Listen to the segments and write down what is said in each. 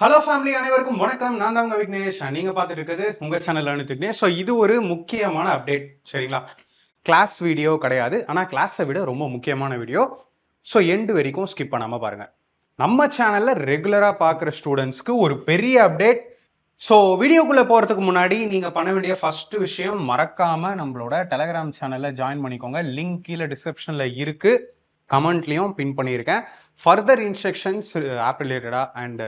Hello family அனைவருக்கும் வணக்கம். நான் தான் உங்க விக்னேஷ். நீங்க பார்த்துட்டு இருக்கிறது உங்க channel learn with Vignesh. So இது ஒரு முக்கியமான அப்டேட், சரிங்களா? கிளாஸ் வீடியோ கிடையாது, ஆனால் கிளாஸை விட ரொம்ப முக்கியமான வீடியோ. ஸோ எண்டு வரைக்கும் ஸ்கிப் பண்ணாம பாருங்க. நம்ம சேனல்ல ரெகுலரா பார்க்குற ஸ்டூடெண்ட்ஸ்க்கு ஒரு பெரிய அப்டேட். ஸோ வீடியோக்குள்ள போறதுக்கு முன்னாடி நீங்க பண்ண வேண்டிய ஃபர்ஸ்ட் விஷயம், மறக்காம நம்மளோட டெலகிராம் சேனல்ல ஜாயின் பண்ணிக்கோங்க. லிங்க் கீழே டிஸ்கிரிப்ஷன்ல இருக்கு, கமெண்ட்லயும் பின் பண்ணியிருக்கேன். ஃபர்தர் இன்ஸ்ட்ரக்ஷன்ஸ் ஆப் ரிலேட்டடா அண்ட்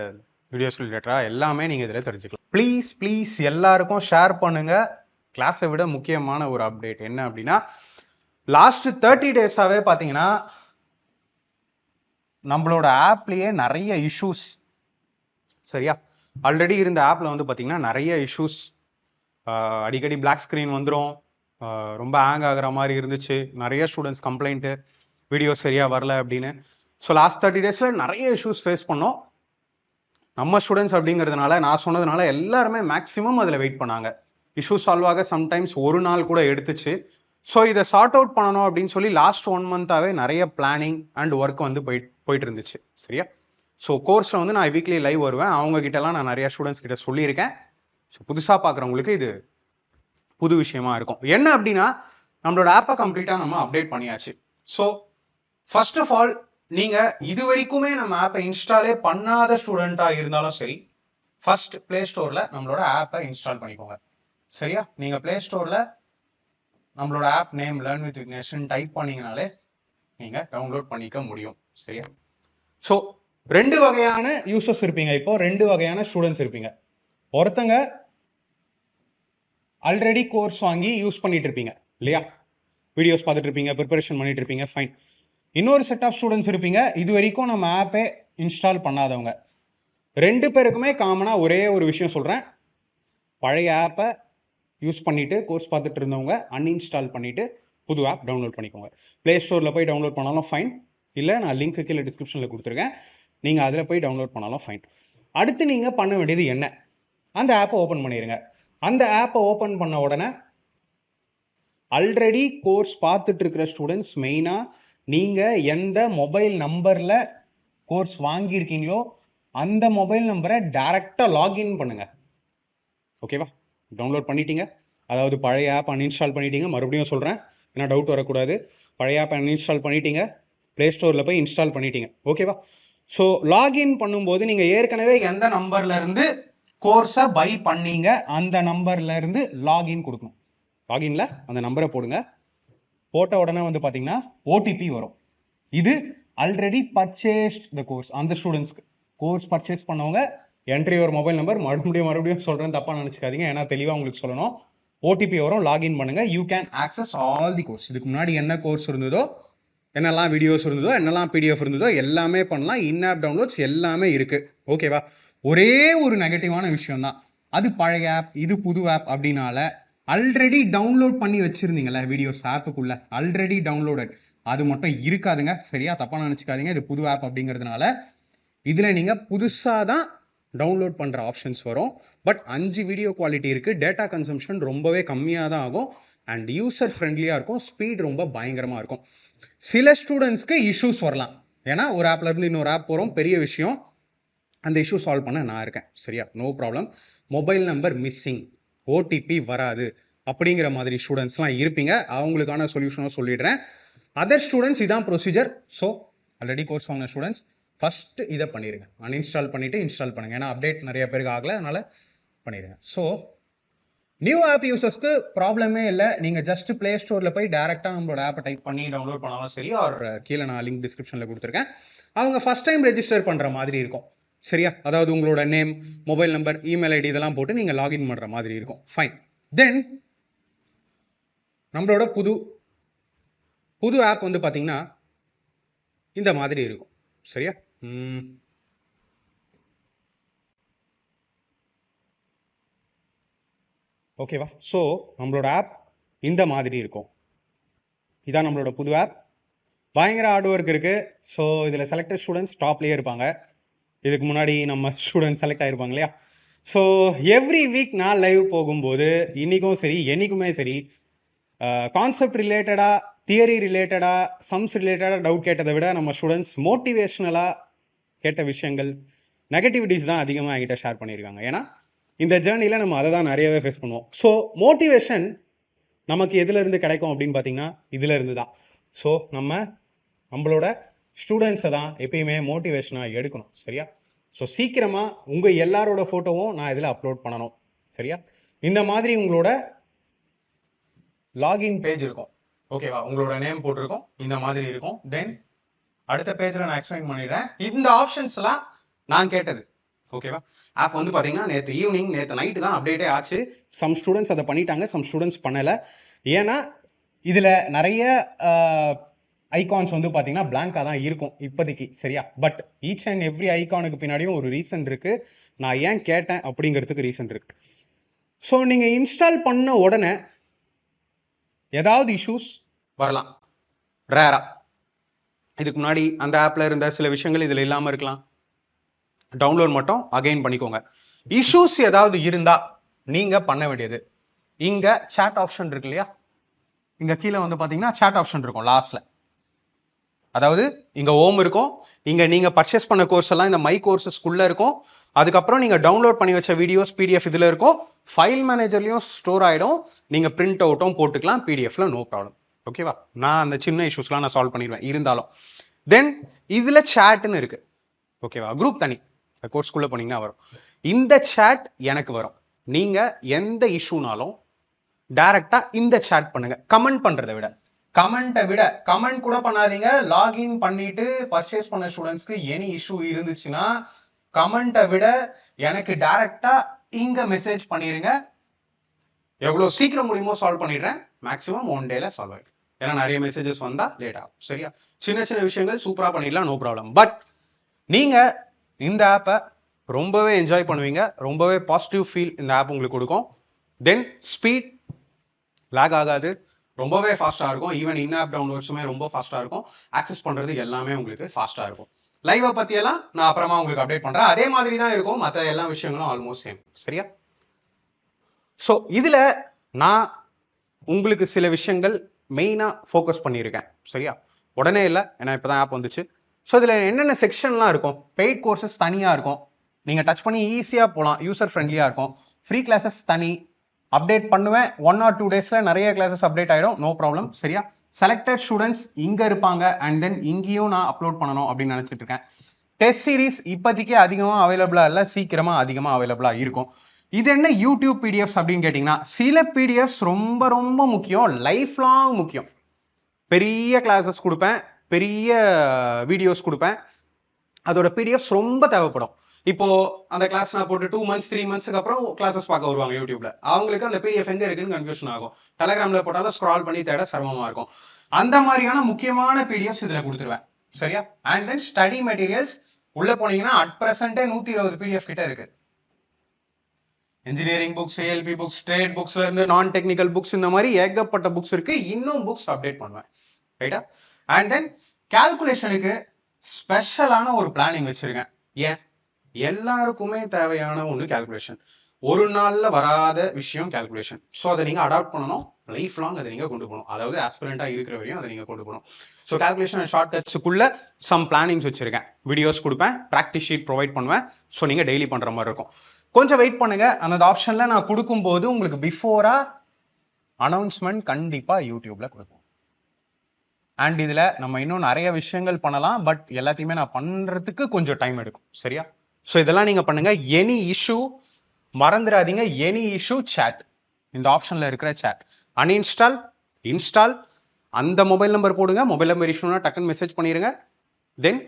வீடியோஸ் ரிலேட்டடாக எல்லாமே நீங்கள் இதில் தெரிஞ்சுக்கலாம். ப்ளீஸ் ப்ளீஸ் எல்லாருக்கும் ஷேர் பண்ணுங்க. கிளாஸை விட முக்கியமான ஒரு அப்டேட் என்ன அப்படின்னா, லாஸ்ட் 30 டேஸாவே பார்த்தீங்கன்னா நம்மளோட ஆப்லேயே நிறைய இஷ்யூஸ். சரியா? ஆல்ரெடி இருந்த ஆப்பில் வந்து பார்த்தீங்கன்னா நிறைய இஷ்யூஸ், அடிக்கடி பிளாக் ஸ்க்ரீன் வந்துடும், ரொம்ப ஹேங் ஆகிற மாதிரி இருந்துச்சு, நிறைய ஸ்டூடெண்ட்ஸ் கம்ப்ளைண்ட்டு வீடியோ சரியாக வரல அப்படின்னு. ஸோ லாஸ்ட் 30 டேஸில் நிறைய இஷ்யூஸ் ஃபேஸ் பண்ணோம். நம்ம ஸ்டூடெண்ட்ஸ் அப்படிங்கிறதுனால நான் சொன்னதுனால எல்லாருமே மேக்ஸிமம் அதில் வெயிட் பண்ணாங்க. இஷ்யூ சால்வ் ஆக சம்டைம்ஸ் ஒரு நாள் கூட எடுத்துச்சு. ஸோ இதை சார்ட் அவுட் பண்ணணும் அப்படின்னு சொல்லி லாஸ்ட் 1 மந்தாகவே நிறைய பிளானிங் அண்ட் ஒர்க் வந்து போயிட்டு இருந்துச்சு. சரியா? ஸோ கோர்ஸில் வந்து நான் வீக்லி லைவ் வருவேன். அவங்க கிட்டலாம் நான் நிறைய ஸ்டூடெண்ட்ஸ் கிட்ட சொல்லியிருக்கேன். ஸோ புதுசாக பார்க்குறவங்களுக்கு இது புது விஷயமா இருக்கும். என்ன அப்படின்னா, நம்மளோட ஆப்பை கம்ப்ளீட்டாக நம்ம அப்டேட் பண்ணியாச்சு. ஸோ ஃபர்ஸ்ட் ஆஃப் ஆல், நீங்க இது வரைக்குமே நம்ம ஆப்பை இன்ஸ்டாலே பண்ணாத ஸ்டூடெண்டா இருந்தாலும் சரி, ஃபர்ஸ்ட் பிளே ஸ்டோர்ல நம்மளோட ஆப்பை இன்ஸ்டால் பண்ணிக்கோங்க. சரியா? நீங்க பிளே ஸ்டோர்ல நம்மளோட app name learn with Vignesh type பண்ணீங்கனாலே நீங்க டவுன்லோட் பண்ணிக்க முடியும். சரியா? ஸோ 2 வகையான யூசர்ஸ் இருப்பீங்க. இப்போ 2 வகையான ஸ்டூடெண்ட்ஸ் இருப்பீங்க. ஒருத்தங்க ஆல்ரெடி கோர்ஸ் வாங்கி யூஸ் பண்ணிட்டு இருப்பீங்க இல்லையா? வீடியோஸ் பார்த்துட்டு இருப்பீங்க, ப்ரிப்பரேஷன் பண்ணிட்டு இருப்பீங்க, ஃபைன். இன்னொரு செட் ஆஃப் ஸ்டூடெண்ட்ஸ் இருப்பீங்க, இது வரைக்கும் நம்ம ஆப்பை இன்ஸ்டால் பண்ணாதவங்க. 2 பேருக்குமே காமனா ஒரே ஒரு விஷயம் சொல்றேன். பழைய ஆப்பை யூஸ் பண்ணிட்டு கோர்ஸ் பார்த்துட்டு இருந்தவங்க அன்இன்ஸ்டால் பண்ணிட்டு புது ஆப் டவுன்லோட் பண்ணிக்கோங்க. பிளே ஸ்டோரில் போய் டவுன்லோட் பண்ணாலும் ஃபைன், இல்லை நான் லிங்க் கீழே டிஸ்கிரிப்ஷனில் கொடுத்துருக்கேன், நீங்கள் அதில் போய் டவுன்லோட் பண்ணாலும் ஃபைன். அடுத்து நீங்கள் பண்ண வேண்டியது என்ன? அந்த ஆப்பை ஓப்பன் பண்ணிடுங்க. அந்த ஆப்பை ஓப்பன் பண்ண உடனே ஆல்ரெடி கோர்ஸ் பார்த்துட்டு இருக்கிற ஸ்டூடெண்ட்ஸ் மெயினாக நீங்கள் எந்த மொபைல் நம்பரில் கோர்ஸ் வாங்கியிருக்கீங்களோ அந்த மொபைல் நம்பரை டைரெக்டாக லாகின் பண்ணுங்க. ஓகேவா? டவுன்லோட் பண்ணிட்டீங்க, அதாவது பழைய ஆப் அன்இன்ஸ்டால் பண்ணிட்டீங்க. மறுபடியும் சொல்கிறேன், ஏன்னா டவுட் வரக்கூடாது. பழைய ஆப் அன்இன்ஸ்டால் பண்ணிட்டீங்க, ப்ளே ஸ்டோரில் போய் இன்ஸ்டால் பண்ணிட்டீங்க. ஓகேவா? ஸோ லாகின் பண்ணும்போது நீங்கள் ஏற்கனவே எந்த நம்பர்ல இருந்து கோர்ஸை பை பண்ணீங்க அந்த நம்பர்ல இருந்து லாகின் கொடுக்கணும். லாகின்ல அந்த நம்பரை போடுங்க. போட்ட உடனே வந்து பார்த்தீங்கன்னா ஓடிபி வரும். இது ஆல்ரெடி பர்ச்சேஸ்ட் த கோர்ஸ் அந்த ஸ்டூடெண்ட்ஸ்க்கு. கோர்ஸ் பர்ச்சேஸ் பண்ணவங்க என்ட்ரி ஒரு மொபைல் நம்பர், மறுபடியும் சொல்கிறேன், தப்பாக நினச்சிக்காதீங்க, ஏன்னா தெளிவாக உங்களுக்கு சொல்லணும். ஓடிபி வரும், லாகின் பண்ணுங்க. You can access all the course. இதுக்கு முன்னாடி என்ன கோர்ஸ் இருந்ததோ, என்னெல்லாம் வீடியோஸ் இருந்ததோ, என்னெல்லாம் பிடிஎஃப் இருந்ததோ எல்லாமே பண்ணலாம். இன் ஆப் டவுன்லோட்ஸ் எல்லாமே இருக்கு. ஓகேவா? ஒரே ஒரு நெகட்டிவான விஷயம் தான், அது பழைய ஆப் இது புது ஆப் அப்படின்னால ஆல்ரெடி டவுன்லோட் பண்ணி வச்சிருந்தீங்கல்ல வீடியோஸ் ஆப்புக்குள்ள, ஆல்ரெடி டவுன்லோடட், அது மட்டும் இருக்காதுங்க. சரியா? தப்பா நினைச்சுக்காதீங்க. இது புது ஆப் அப்படிங்கிறதுனால இதுல நீங்க புதுசா தான் டவுன்லோட் பண்ற ஆப்ஷன்ஸ் வரும். பட் 5 வீடியோ குவாலிட்டி இருக்கு. டேட்டா கன்சம்ஷன் ரொம்பவே கம்மியாக தான் ஆகும் அண்ட் யூசர் ஃப்ரெண்ட்லியா இருக்கும். ஸ்பீட் ரொம்ப பயங்கரமா இருக்கும். சில ஸ்டூடெண்ட்ஸ்க்கு இஷ்யூஸ் வரலாம், ஏன்னா ஒரு ஆப்ல இருந்து இன்னொரு ஆப் போறோம், பெரிய விஷயம். அந்த இஷ்யூ சால்வ் பண்ண நான் இருக்கேன். சரியா? No problem. Mobile number missing, OTP வராது அப்படிங்கிற மாதிரி ஸ்டூடெண்ட்ஸ்லாம் இருப்பீங்க. அவங்களுக்கான சொல்யூஷனும் சொல்லிடுறேன். அதர் ஸ்டூடெண்ட்ஸ் இதான் ப்ரொசீஜர். ஸோ ஆல்ரெடி கோர்ஸ் வாங்கின ஸ்டூடெண்ட்ஸ் ஃபர்ஸ்ட் இதை பண்ணிடுங்க, அன்இன்ஸ்டால் பண்ணிட்டு இன்ஸ்டால் பண்ணுங்க. ஏன்னா அப்டேட் நிறைய பேருக்கு ஆகல, அதனால பண்ணிடுங்க. ஸோ நியூ ஆப் யூசர்ஸ்க்கு ப்ராப்ளமே இல்லை. நீங்கள் ஜஸ்ட் பிளே ஸ்டோரில் போய் டேரெக்டாக நம்மளோட ஆப்பை டைப் பண்ணி டவுன்லோட் பண்ணாலும் சரி, ஆர் கீழே நான் லிங்க் டிஸ்கிரிப்ஷனில் கொடுத்துருக்கேன். அவங்க ஃபர்ஸ்ட் டைம் ரெஜிஸ்டர் பண்ணுற மாதிரி இருக்கும். சரியா? அதாவது உங்களோட name, mobile number, email ID இதெல்லாம் போட்டு நீங்கள் லாகின் பண்ணுற மாதிரி இருக்கும். ஃபைன். தென் நம்மளோட புது ஆப் வந்து பார்த்தீங்கன்னா இந்த மாதிரி இருக்கும். சரியா? ஓகேவா? ஸோ நம்மளோட ஆப் இந்த மாதிரி இருக்கும். இதான் நம்மளோட புது ஆப். பயங்கர ஹார்ட் ஒர்க் இருக்கு. ஸோ இதில் செலக்டட் ஸ்டூடெண்ட்ஸ் டாப்லேயே இருப்பாங்க. இதுக்கு முன்னாடி நம்ம ஸ்டூடெண்ட் செலக்ட் ஆகிருப்பாங்க இல்லையா? ஸோ எவ்ரி வீக் நான் லைவ் போகும்போது இன்னைக்கும் சரி என்னைக்குமே சரி, கான்செப்ட் ரிலேட்டடாக, தியரி ரிலேட்டடாக, சம்ஸ் ரிலேட்டடாக டவுட் கேட்டதை விட நம்ம ஸ்டூடெண்ட்ஸ் மோட்டிவேஷ்னலாக கேட்ட விஷயங்கள், நெகட்டிவிட்டிஸ் தான் அதிகமாக என்கிட்ட ஷேர் பண்ணியிருக்காங்க. ஏன்னா இந்த ஜேர்னியில் நம்ம அதை தான் நிறையவே ஃபேஸ் பண்ணுவோம். ஸோ மோட்டிவேஷன் நமக்கு எதுலேருந்து கிடைக்கும் அப்படின்னு பார்த்தீங்கன்னா இதிலேருந்து தான். ஸோ நம்மளோட ஸ்டூடெண்ட்ஸை தான் எப்பயுமே மோட்டிவேஷனாக எடுக்கணும். சரியா? ஸோ சீக்கிரமாக உங்கள் எல்லாரோட ஃபோட்டோவும் நான் இதில் அப்லோட் பண்ணணும். சரியா? இந்த மாதிரி உங்களோட லாகின் பேஜ் இருக்கும். ஓகேவா? உங்களோட நேம் போட்டிருக்கோம், இந்த மாதிரி இருக்கும். தென் அடுத்த பேஜில் நான் எக்ஸ்பிளைன் பண்ணிடுறேன். இந்த ஆப்ஷன்ஸ்லாம் நான் கேட்டது. ஓகேவா? ஆப் வந்து பார்த்தீங்கன்னா நேற்று நைட்டு தான் அப்டேட்டே ஆச்சு. சம் ஸ்டூடெண்ட்ஸ் அதை பண்ணிட்டாங்க, சம் ஸ்டூடெண்ட்ஸ் பண்ணலை. ஏன்னா இதில் நிறைய ஐகான்ஸ் வந்து பார்த்தீங்கன்னா பிளாங்காக தான் இருக்கும் இப்போதைக்கு. சரியா? பட் ஈச் அண்ட் எவ்ரி ஐகானுக்கு பின்னாடியும் ஒரு ரீசன் இருக்கு. நான் ஏன் கேட்டேன் அப்படிங்கிறதுக்கு ரீசன் இருக்கு. ஸோ நீங்கள் இன்ஸ்டால் பண்ண உடனே ஏதாவது இஷ்யூஸ் வரலாம், ரேரா. இதுக்கு முன்னாடி அந்த ஆப்ல இருந்த சில விஷயங்கள் இதில் இல்லாமல் இருக்கலாம். டவுன்லோட் மட்டும் அகைன் பண்ணிக்கோங்க. இஷ்யூஸ் ஏதாவது இருந்தா நீங்க பண்ண வேண்டியது, இங்க சாட் ஆப்ஷன் இருக்கு இல்லையா? இங்க கீழே வந்து பாத்தீங்கன்னா சாட் ஆப்ஷன் இருக்கும் லாஸ்ட்ல. அதாவது இங்க ஹோம் இருக்கும், இங்க நீங்க பர்ச்சேஸ் பண்ண கோர்ஸ் எல்லாம் இந்த மை கோர்சஸ்க்குள்ள இருக்கும். அதுக்கப்புறம் நீங்க டவுன்லோட் பண்ணி வச்ச வீடியோஸ் பிடிஎஃப் இதுல இருக்கும். ஃபைல் மேனேஜர்லயும் ஸ்டோர் ஆயிடும். நீங்க பிரிண்ட் அவுட்டும் போட்டுக்கலாம் பிடிஎஃப்ல, நோ ப்ராப்ளம். ஓகேவா? நான் அந்த சின்ன இஷ்யூஸ்லாம் நான் சால்வ் பண்ணிடுவேன் இருந்தாலும். தென் இதுல சாட்னு இருக்கு. ஓகேவா? குரூப் தனி கோர்ஸ்க்குள்ள போனீங்கன்னா வரும். இந்த சாட் எனக்கு வரும். நீங்க எந்த இஷ்யூனாலும் டைரக்டா இந்த சாட் பண்ணுங்க. கமெண்ட் பண்றதை விட கமெண்ட் கூட பண்ணாதீங்க. லாகின் பண்ணிட்டு பர்ச்சேஸ் பண்ண ஸ்டூடெண்ட்ஸ்க்கு எனி இஷ்யூ இருந்துச்சுன்னா கமெண்ட்டை விட எனக்கு டைரக்டா இங்க மெசேஜ் பண்ணிருங்க. எவ்வளவு சீக்கிரம் முடியுமோ சால்வ் பண்ணிடுறேன். மேக்ஸிமம் 1 டேல சால்வ் ஆயிடும். ஏன்னா நிறைய மெசேஜஸ் வந்தா லேட் ஆகும். சரியா? சின்ன சின்ன விஷயங்கள் சூப்பரா பண்ணிடலாம், நோ ப்ராப்ளம். பட் நீங்க இந்த ஆப்பை ரொம்பவே என்ஜாய் பண்ணுவீங்க. ரொம்பவே பாசிட்டிவ் ஃபீல் இந்த ஆப் உங்களுக்கு கொடுக்கும். தென் ஸ்பீட் லேக் ஆகாது, ரொம்பவே ஃபாஸ்டா இருக்கும். ஈவன் இன் ஆப் டவுன்லோட்ஸுமே ரொம்ப ஃபாஸ்டா இருக்கும். ஆக்சஸ் பண்றது எல்லாமே உங்களுக்கு ஃபாஸ்டா இருக்கும். லைவை பத்தி எல்லாம் நான் அப்புறமா உங்களுக்கு அப்டேட் பண்றேன். அதே மாதிரி தான் இருக்கும் மற்ற எல்லா விஷயங்களும், ஆல்மோஸ்ட் சேம். சரியா? ஸோ இதுல நான் உங்களுக்கு சில விஷயங்கள் மெயினா ஃபோக்கஸ் பண்ணியிருக்கேன். சரியா? உடனே இல்லை, ஏன்னா இப்பதான் ஆப் வந்துச்சு. ஸோ இதில் என்னென்ன செக்ஷன்லாம் இருக்கும்? பெய்ட் கோர்சஸ் தனியாக இருக்கும், நீங்கள் டச் பண்ணி ஈஸியாக போகலாம், யூசர் ஃப்ரெண்ட்லியாக இருக்கும். ஃப்ரீ கிளாஸஸ் தனி, அப்டேட் பண்ணுவேன் 1 or 2 டேஸில் நிறைய கிளாஸஸ் அப்டேட் ஆகிடும், நோ ப்ராப்ளம். சரியா? செலக்டட் ஸ்டூடெண்ட்ஸ் இங்கே இருப்பாங்க, அண்ட் தென் இங்கேயும் நான் அப்லோட் பண்ணணும் அப்படின்னு நினச்சிட்டு இருக்கேன். டெஸ்ட் சீரீஸ் இப்போதைக்கு அதிகமாக அவைலபிளாக இல்லை, சீக்கிரமாக அதிகமாக அவைலபிளாக இருக்கும். இது என்ன யூடியூப் பிடிஎஃப்ஸ் அப்படின்னு கேட்டிங்கன்னா, சில பிடிஎஃப்ஸ் ரொம்ப ரொம்ப முக்கியம், லைஃப் லாங் முக்கியம். பெரிய கிளாஸஸ் கொடுப்பேன், பெரிய வீடியோஸ் கொடுப்பேன், அதோட பிடிஎஃப்ஸ் ரொம்ப தேவைப்படும். இப்போ அந்த கிளாஸ் நான் போட்டு 2 months 3 monthsக்கு அப்புறம் கிளாஸஸ் பார்க்க வருவாங்க யூடியூப்ல. அவங்களுக்கு அந்த பிடிஎஃப் எங்க இருக்குன்னு கன்ஃபியூஷன் ஆகும். டெலிகிராம்ல போட்டாலும் ஸ்க்ரால் பண்ணி தேட சிரமமா இருக்கும். அந்த மாதிரியான முக்கியமான பிடிஎஃப்ஸ் இதுல கொடுத்துருவேன். சரியா? அண்ட் தென் ஸ்டடி மெட்டீரியல்ஸ் உள்ள போனீங்கன்னா அட் பிரசன்டே 120 பிடிஎஃப் கிட்ட இருக்கு. Engineering books, ALP books, trade புக்ஸ்ல இருந்து நான் டெக்னிக்கல் புக்ஸ், இந்த மாதிரி ஏகப்பட்ட புக்ஸ் இருக்கு. இன்னும் புக்ஸ் அப்டேட் பண்ணுவேன். ரைட்டா? அண்ட் தென் கால்குலேஷனுக்கு ஸ்பெஷலான ஒரு பிளானிங் வச்சிருக்கேன். ஏன்? எல்லாருக்குமே தேவையான ஒன்று கால்குலேஷன். ஒரு நாள்ல வராத விஷயம் கால்குலேஷன். ஸோ அதை நீங்க அடாப்ட் பண்ணணும், லைஃப் லாங் அதை நீங்க கொண்டு போகணும். அதாவது ஆஸ்பிரண்டா இருக்கிற வரையும் அதை நீங்க கொண்டு போகணும். ஸோ கால்குலேஷன் ஷார்ட் கட்ஸுக்குள்ள சம் பிளானிங்ஸ் வச்சிருக்கேன். வீடியோஸ் கொடுப்பேன், ப்ராக்டிஸ் ஷீட் ப்ரொவைட் பண்ணுவேன். ஸோ நீங்க டெய்லி பண்ற மாதிரி இருக்கும். கொஞ்சம் வெயிட் பண்ணுங்க, அந்த ஆப்ஷன்ல நான் கொடுக்கும்போது உங்களுக்கு பிஃபோரா அனௌன்ஸ்மெண்ட் கண்டிப்பா யூடியூப்ல கொடுப்போம். அண்ட் இதுல நம்ம இன்னும் நிறைய விஷயங்கள் பண்ணலாம், பட் எல்லாத்தையுமே நான் பண்றதுக்கு கொஞ்சம் டைம் எடுக்கும். சரியா? ஸோ இதெல்லாம் நீங்க பண்ணுங்க. எனி இஷ்யூ மறந்துடாதீங்க, எனி இஷ்யூ சேட், இந்த ஆப்ஷன்ல இருக்கிற சேட், அன்இன்ஸ்டால், இன்ஸ்டால், அந்த மொபைல் நம்பர் போடுங்க. மொபைல் நம்பர் இஷ்யூனா டக்குன்னு மெசேஜ் பண்ணிருங்க. தென்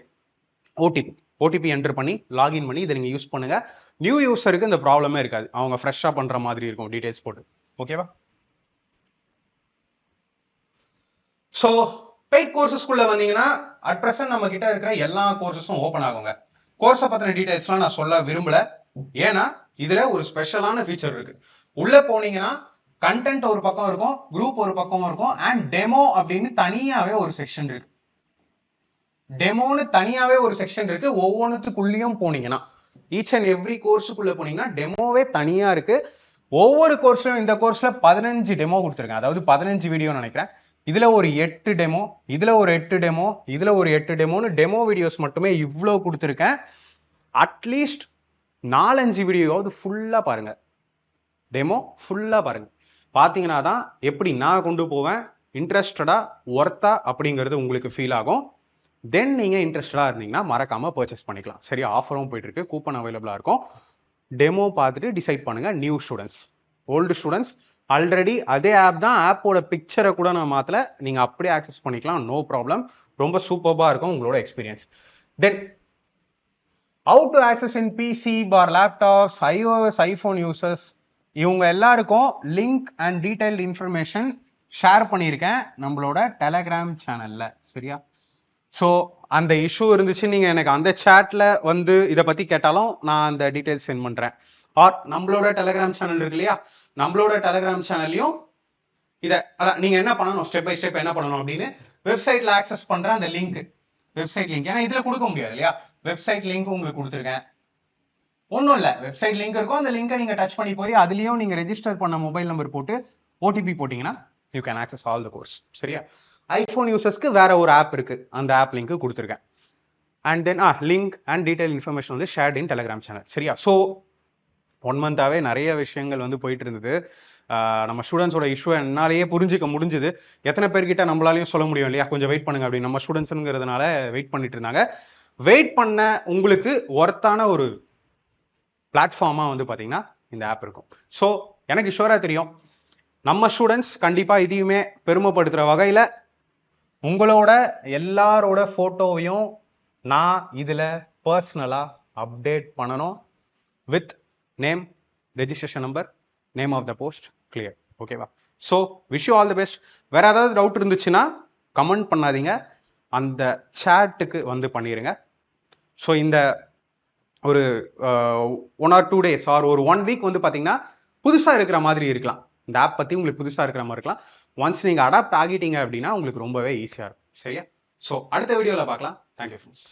ஓடிபி என்டர் பண்ணி லாகின் பண்ணி இதை நீங்க யூஸ் பண்ணுங்க. நியூ யூசருக்கு இந்த ப்ராப்ளமே இருக்காது, அவங்க ஃப்ரெஷ்ஷா பண்ற மாதிரி இருக்கும் டீடைல்ஸ் போட்டு. ஓகேவா? ஸோ பெய்ட் கோர்சஸ்க்குள்ள வந்தீங்கன்னா அட் பிரசன்ட் நம்ம கிட்ட இருக்கிற எல்லா கோர்சஸும் ஓப்பன் ஆகுங்க. கோர்ஸை பத்தின டீடைல்ஸ்லாம் நான் சொல்ல விரும்பல, ஏன்னா இதுல ஒரு ஸ்பெஷலான ஃபீச்சர் இருக்கு. உள்ள போனீங்கன்னா கண்டென்ட் ஒரு பக்கம் இருக்கும், குரூப் ஒரு பக்கம் இருக்கும், அண்ட் டெமோ அப்படின்னு தனியாவே ஒரு செக்ஷன் இருக்கு. டெமோன்னு தனியாவே ஒரு செக்ஷன் இருக்கு. ஒவ்வொன்றுத்துக்குள்ளேயும் போனீங்கன்னா, ஈச் அண்ட் எவ்ரி கோர்ஸுக்குள்ள போனீங்கன்னா டெமோவே தனியா இருக்கு. ஒவ்வொரு கோர்ஸ்லயும், இந்த கோர்ஸ்ல 15 டெமோ கொடுத்துருக்கேன், அதாவது 15 வீடியோ நினைக்கிறேன். இதுல ஒரு 8 டெமோ, இதுல ஒரு 8 டெமோ, இதுல ஒரு 8 டெமோன்னு டெமோ வீடியோஸ் மட்டுமே இவ்வளோ கொடுத்துருக்கேன். அட்லீஸ்ட் 4-5 வீடியோவாவது ஃபுல்லாக பாருங்கள். டெமோ ஃபுல்லாக பாருங்கள். பார்த்தீங்கன்னா தான் எப்படி நான் கொண்டு போவேன், இன்ட்ரெஸ்டடாக ஒர்த்தா அப்படிங்கிறது உங்களுக்கு ஃபீல் ஆகும். தென் நீங்கள் இன்ட்ரெஸ்டடாக இருந்தீங்கன்னா மறக்காமல் பர்ச்சேஸ் பண்ணிக்கலாம். சரியா, ஆஃபரும் போயிட்டுருக்கு, கூப்பன் அவைலபிளாக இருக்கும். டெமோ பார்த்துட்டு டிசைட் பண்ணுங்கள். New students, old students already அதே ஆப் தான், ஆப்போட பிக்சரை கூட நான் மாற்றல, நீங்கள் அப்படியே ஆக்சஸ் பண்ணிக்கலாம், நோ ப்ராப்ளம். ரொம்ப சூப்பராக இருக்கும் உங்களோட experience. Then how to access in PC or laptops, iOS, iPhone users, இவங்க எல்லாருக்கும் link and detailed information share பண்ணியிருக்கேன் நம்மளோட டெலகிராம் சேனலில். சரியா, ஸோ அந்த இஷ்யூ இருந்துச்சு, நீங்கள் எனக்கு அந்த சேட்டில் வந்து இதை பற்றி கேட்டாலும் நான் அந்த டீட்டெயில்ஸ் சென்ட் பண்ணுறேன். ஆர் நம்மளோட டெலகிராம் சேனல் இருக்கு இல்லையா, நம்மளோட டெலகிராம் சேனல்லையும் இதை அதான் நீங்கள் என்ன பண்ணணும், ஸ்டெப் பை ஸ்டெப் என்ன பண்ணணும் அப்படின்னு வெப்சைட்டில் ஆக்சஸ் பண்ணுற அந்த லிங்க், வெப்சைட் லிங்க், ஏன்னா இதில் கொடுக்க முடியாது இல்லையா, வெப்சைட் லிங்க் உங்களுக்கு கொடுத்துருக்கேன். ஒன்றும் இல்லை, வெப்சைட் லிங்க் இருக்கும், அந்த லிங்கை நீங்கள் டச் பண்ணி போய் அதுலேயும் நீங்கள் ரெஜிஸ்டர் பண்ண மொபைல் நம்பர் போட்டு ஓடிபி போட்டிங்கன்னா you can access all the course. சரியா, ஐஃபோன் யூசர்ஸ்க்கு வேற ஒரு ஆப் இருக்கு, அந்த ஆப் லிங்க் கொடுத்துருக்கேன். And then link and detail information வந்து ஷேர்ட் இன் டெலிகிராம் சேனல். சரியா, ஸோ 1 மந்தாவே நிறைய விஷயங்கள் வந்து போயிட்டு இருந்தது. நம்ம ஸ்டூடெண்ட்ஸோட இஷ்யூ என்னாலேயே புரிஞ்சிக்க முடிஞ்சுது. எத்தனை பேர்கிட்ட நம்மளாலையும் சொல்ல முடியும் இல்லையா, கொஞ்சம் வெயிட் பண்ணுங்க அப்படின்னு. நம்ம ஸ்டூடெண்ட்ஸுங்கிறதுனால வெயிட் பண்ணிட்டு இருந்தாங்க. வெயிட் பண்ண உங்களுக்கு ஒர்த்தான ஒரு பிளாட்ஃபார்மாக வந்து பார்த்தீங்கன்னா இந்த ஆப் இருக்கும். ஸோ எனக்கு ஷூராக தெரியும் நம்ம ஸ்டூடெண்ட்ஸ் கண்டிப்பாக இதையுமே பெருமைப்படுத்துகிற வகையில் உங்களோட எல்லாரோட ஃபோட்டோவையும் நான் இதில் பர்சனலாக அப்டேட் பண்ணணும் with name, registration number, name of the post, clear. ஓகேவா, so wish you all the best. வேறு ஏதாவது டவுட் இருந்துச்சுன்னா கமெண்ட் பண்ணாதீங்க, அந்த சேட்டுக்கு வந்து பண்ணிடுங்க. ஸோ இந்த ஒரு 1 or 2 days ஆர் ஒரு 1 week வந்து பார்த்தீங்கன்னா புதுசாக இருக்கிற மாதிரி இருக்கலாம், இந்த ஆப் பற்றி உங்களுக்கு புதுசாக இருக்கிற மாதிரி இருக்கலாம். ஒன்ஸ் நீங்கள் அடாப்ட் ஆகிட்டீங்க அப்படின்னா உங்களுக்கு ரொம்பவே ஈஸியாக இருக்கும். சரியா, ஸோ அடுத்த வீடியோவில் பார்க்கலாம். Thank you friends.